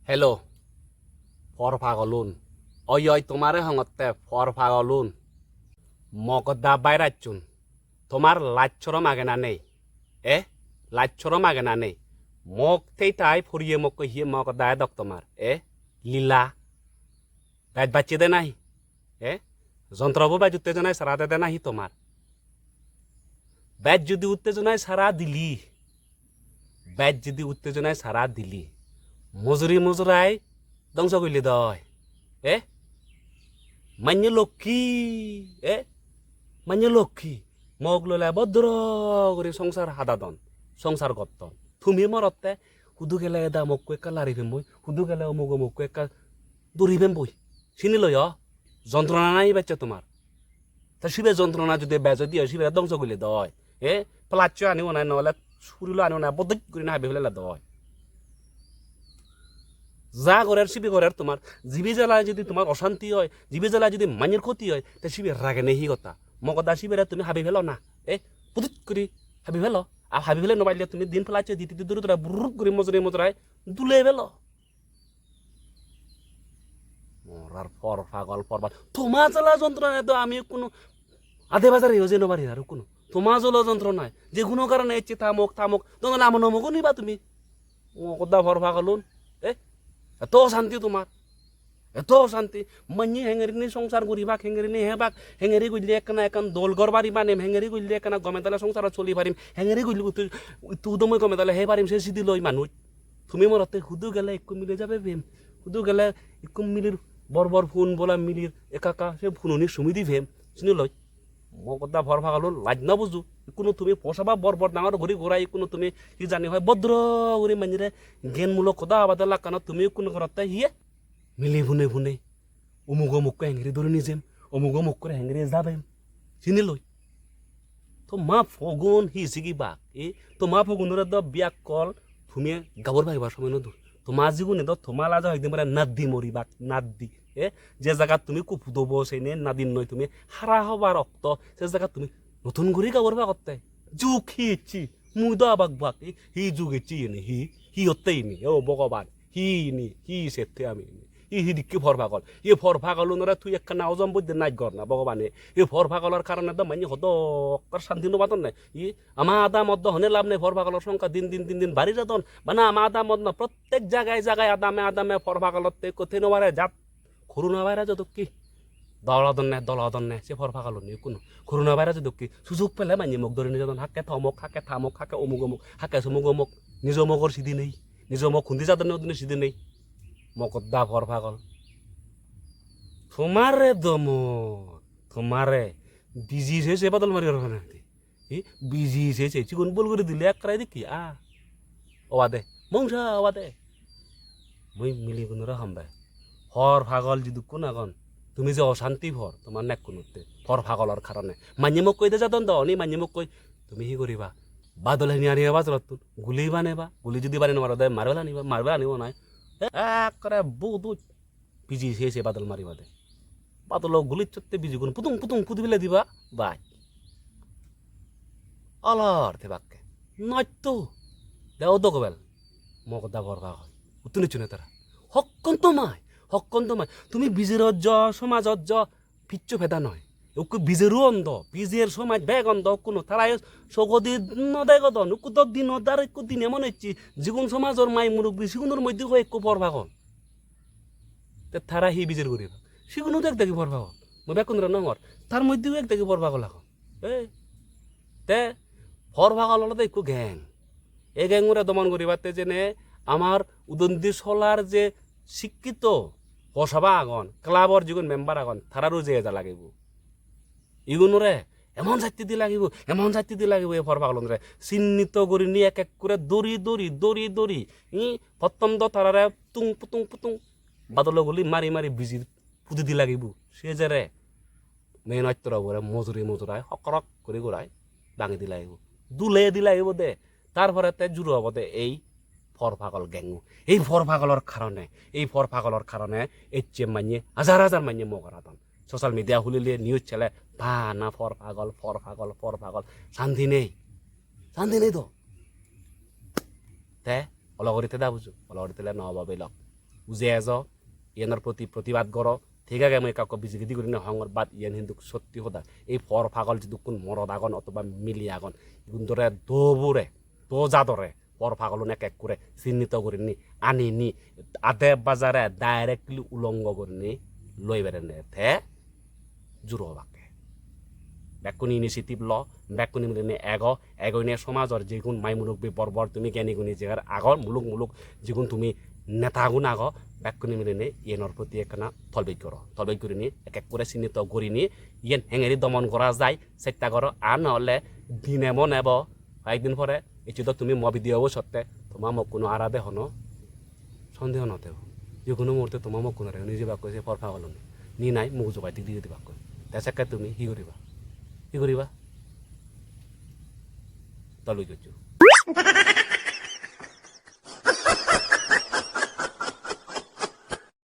hello' for ফাগলুন অয় তোমারে হঙতে for ফাগলুন মগদা বাইরাচ্ছুন তোমার লাচ্ছরম আগে না নেই লাচ্ছরম আগে না নেই মগ তাই ফুরিয়ে মগ হিয়ে মগদায় দক তোমার লীলা ব্যাজ বাচ্চি দে নাই যন্ত্রবু ব্যাজ উত্তেজনায় সারা দে নাহি তোমার ব্যাজ যদি উত্তেজনায় সারা দিলি মজুরাই ধ্বংস করলি দয় মান্য লক্ষ্মী মগ ললে ভদ্র করে সংসার হাদাদন সংসার গত্তন তুমি মরতে হুদু গেলে এদা মক্কু একা লারিবেন বই হুদু গেলে অমুক অমুক একা দৌড়িবেন বই চিনি লই যন্ত্রণা নাই বাচ্চা তোমার তা শিবে যন্ত্রণা যদি বেজ দিয়ে শিবে ধ্বংস করলি দয় প্লাচ্য আনিও নাই নহলে সুরিলো আনিও নাই বদ্ধ করে না হাবি ফেলে দয় যা ঘরের শিবি ঘরের তোমার জিবি জ্বালায় যদি তোমার অশান্তি হয় জিবি জ্বালায় যদি মানের ক্ষতি হয় তা শিবে রাগে নেই কথা মগদা শিবেরা তুমি হাবি ফেলো না পুতুত করি হাবি ফেলো আর হাবি ফেলে নবাইলে তুমি দিন ফেলাচ্ছে দিতে দূরে তোরা বুরুক করে মজুরায় দুলে ফেলো মরার ফর ফাগল ফরবার তোমার জ্বালা যন্ত্রণায় তো আমি কোনো আধে বাজারে হয়ে যেন বাড়ি আর কোনো তোমার জ্বালা যন্ত্রণায় যে কোনো কারণে এসছে থামক তোমার নাম নমকও নিবা তুমি মগদা ফর ফাগলুন এত অশান্তি তোমার এত অশান্তি মানি হেঙেরিনি সংসার করিবাক হেঙেরিনি হেবাক হেঙেরি গইলে একখানা এখন দোলঘর বাড়ি বানিম হেঙেরি গইলে একখানা গমে তালে সংসার চলি পারিম হেঙেরি গইলে তুদমই গমে তালে হে পারিম সে সিদি লই মানুষ তুমি মরতে হুদু গেলে একটু মিলে যাবে ভেম হুদু গেলে একটু মিলির বর ফোন বলা মিলির একাকা সে ফোননি সুমিদি ভেম চিনি লই মগদা ভর ভাগালো লাজ না বুঝু কোনো তুমি পশাবা বর ডাঙর ঘুরি ঘোরাই কোনো তুমি কি জানি হয় ভদ্র ঘুরি মানিরে জ্ঞানমূলক কথা আবাদ লাগানো তুমি কোনো ঘরতে হিয়ে মিলি ভুনে অমুক অমুককে হেঙ্গেরি ধরে নিজেম অমুক অমুক করে হেঙ্গেরি যাবেম চিনি লই তো মা ফগুন হিসিগি বাক তো মা ফগুনের দ বিয়াক কল তুমি গাবর ভাইবার সময় নদু তোমার জীবনে দ তোমার লাজ একদম মানে নাদ্দি মরি বাক নাদ্দি যে জায়গা তুমি কুপুদ বসে নে নাদিন নয় তুমি হারা হবা রক্ত সে জায়গা তুমি নতুন ঘুরি গাবর বা করতে যুগ হিচ্ছি মুই দ আবাক বাক হি যুগ ইচ্ছি হি হতেই নি ও ভগবান হি সেতে আমি হিদিকে ফর ভাগল ফর ভাগল ওনারা তুই একটা নাওজম বৈদ্য নাই গর না ভগবানে ফর ভাগলের কারণে তো মানি হত শান্তি নবাতন নাই আমার আদা মদ্য হনে লাভ নেই ফর ভাগলের সংখ্যা দিন বাড়ি যাতন মানে আমার আদা মদ না প্রত্যেক জায়গায় আদামে ফর ভাগলতে কোথায় নবারে যাত করোনা ভাইরাস যত কি দলাদন নেই সে ফর ভাগল নি কোনো করোনা ভাইরাস যত কি সুযোগ পেলে মানি মুখ ধরে নিজে হাকে থমক হাকে থামক হাকে অমুক হাকে সমুক অমুক নিজ মগর সিধি নেই নিজ মগ খুন্দি যাতন সিধি নেই মকদ্দা ফর ফাগল তোমারে বিজি হয়েছে বদল মারি বিজি হয়েছে চিকন বল করে দিলে এক করাই দেখি দে মংসা দে মই মিলি কোনো হামবাই ফর ফাগল যদি কোন আগন তুমি যে অশান্তি ভর তোমার নেক কোনোতে ফর ফাগলর কারণে মানি মোক কই দে যাতন নি মানি মোক কই তুমি হি করিবা বাদলে নিয়ে বাজলত গুলি বানেবা গুলি যদি বানে মারা দে মারবে আনিব নাই করে বহুত বিজি হয়েছে বাদল মারি বাদে বাদল গুলির চড়তে বিজি কোন পুতুং পুতি ফেলে দিবা বাই অলর দেবাকে নয়তো দেও তো কবেল মগদা গর্বা হয় উত্তনি চুনে তারা হকন তোমায় তুমি বিজের সমাজ পিচ্ছু ভেদা নয় ওকে বিজেরও অন্ধ বিজের সমাজ ব্যাগ অন্ধ কোনো তারাই সগদি নদায় গদন কুত দিন দার একটু দিন এমন হচ্ছে যিগুন সমাজের মাই মুরব্বী সিগুনের মধ্যে হয় একটু পর ভাগল তারা হি বিজের করি সিগুনো তো এক দেখি পর ভাগল মই বেকুন নঙর তার মধ্যেও এক দেখি পর ভাগল এখন তে পর ভাগল হলে একটু গ্যাং এই গ্যাংরা দমন করিবাতে যেনে আমার উদন্তি সলার যে শিক্ষিত পশাবা আগন ক্লাবর যিগুন মেম্বার আগন তারারও যে এটা লাগিব ইগুনরে এমন জাতি দি লাগিব এই ফর পাগলন রে চিহ্নিত করি নি এক করে দড়ি প্রথম তারারে পুতুং বাদল গুলি মারি বিজি পুতি দি লাগিব সে যে রে মেন অত্যরা করে মজুরায় হকরক করে ঘুরায় ভাঙি দি লাগিব দুলে দি লাগিব দে তারপরে তে জুড়ো হব দে এই ফর পাগল গ্যাংু এই ফর পাগলর কারণে এই যে মানিয়ে হাজার মানিয়ে মগরাতন সোশ্যাল মিডিয়া খুলিলে নিউজ চলে না ফর পাগল শান্তি নেই তো তে অলগরিতে দা বুঝু অলগরিতে নহবা বেলক বুঝে এজ ইয়ানোর প্রতি প্রতিবাদ কর ঠিক আছে মই কাউকে বিজিগিদি করি না হঙর বাদ ইয়ান কিন্তু সত্যি হতা এই ফর ফাগল যদি কোন মরদ আগন অথবা মিলি আগন এগুন ধরে দোবুরে তো জাদরে ফর ফাগল এক এক করে চিহ্নিত করে নি আনি নি আদে বাজারে ডাইরেক্টলি উলঙ্গ করে নি লই বেড়ে থে জুড়ো বাকে ব্যাকুনি ইনিচিয়েটিভ ল ব্যাকুনি মিলে এগইনে সমাজর যেগুন মাই মুলুক বর্বর তুমি জ্ঞানীগুনি যেগার আগর মুলুক যেগুন তুমি নেতাগুন আগ ব্যাকুনি মিলে ইয়েনর প্রতি একখানা থলবেগ করে নি এক এক করে চিহ্নিত করি নি ইয়েন হেঙেরি দমন করা যায় চেষ্টা করো আর নহলে দিনে নেব কয়েকদিন পরে এটি তুমি মবি দিয়েও সত্ত্বে তোমার মোক কোনো আরাধে হন সন্দেহ নতেও যে কোনো মুহূর্তে তোমার মোক কোনো নিজে বাক্য যে ফরফা হল নি নাই মোক জোগাই দিয়ে দিবা বাক্য তাছাকে তুমি কি কৰিবা তলুই গৈছো